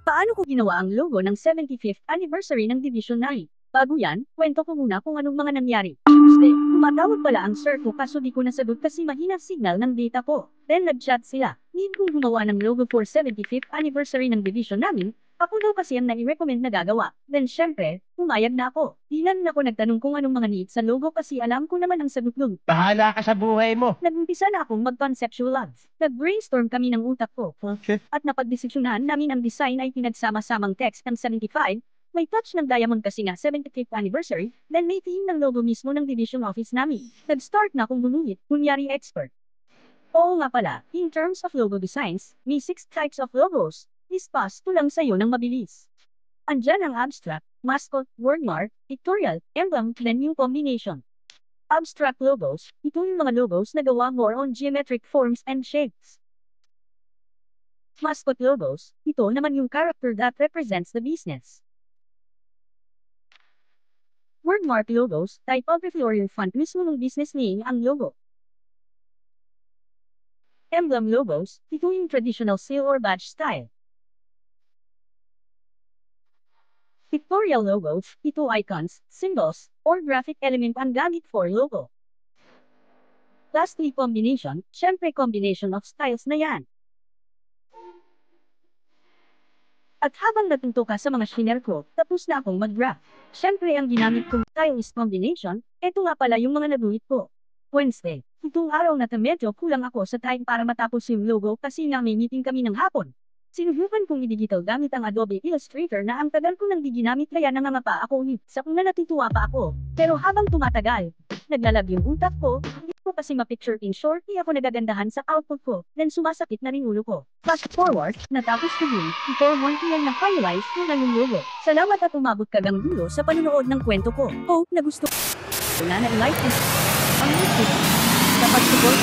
Paano ko ginawa ang logo ng 75th anniversary ng Division 9? Bago yan, kwento ko muna kung anong mga nangyari. Tuesday, tumatawag pala ang sir ko kaso di ko nasagot kasi mahina signal ng data ko. Then nag-chat sila. Need kong gumawa ng logo for 75th anniversary ng division namin. Ako daw kasi ang nai-recommend na gagawa. Then syempre, pumayag na ako. Di na rin ako nagtanong kung anong mga needs sa logo kasi alam ko naman ang sagot dun. Bahala ka sa buhay mo. Nag-umpisa na akong mag-conceptualize. Nag-brainstorm kami ng utak ko. Okay. At napagdesisyonan namin ang design ay pinagsama-samang text ng 75, may touch ng diamond kasi nga 75th anniversary, then may theme ng logo mismo ng division office namin. Nag-start na akong gumuhit, kunyari expert. Oo nga pala, in terms of logo designs, may 6 types of logos. Ispas ko lang sa'yo ng mabilis. Andyan ang abstract, mascot, wordmark, pictorial, emblem, then yung combination. Abstract logos, ito yung mga logos na gawa more on geometric forms and shapes. Mascot logos, ito naman yung character that represents the business. Wordmark logos, typography or yung font mismo ng business name ang logo. Emblem logos, ito yung traditional seal or badge style. Pictorial logos, ito icons, symbols, or graphic element ang gamit for logo. Lastly, combination, syempre combination of styles na yan. At habang natuto ka sa mga shiner ko, tapos na akong mag-graph. Syempre ang ginamit kong style is combination, eto nga pala yung mga naguhit ko. Wednesday, itong araw na medyo kulang ako sa time para matapos yung logo kasi nga may meeting kami ng hapon. Sinubukan kong i-digital gamit ang Adobe Illustrator na ang tagal ko nang di ginamit kaya nangangapa ako sa kung na natutuwa pa ako. Pero habang tumatagal, naglalag yung utak ko, hindi ko kasi ma-picture in short, di ako nagagandahan sa output ko, then sumasakit na rin ulo ko. Fast forward, natapos ko yun, before 1 PM na finalize ko na yung logo. Salamat at umabot ka hanggang dulo sa panunood ng kwento ko. Hope na gusto ko na like and ang YouTube. Kapag support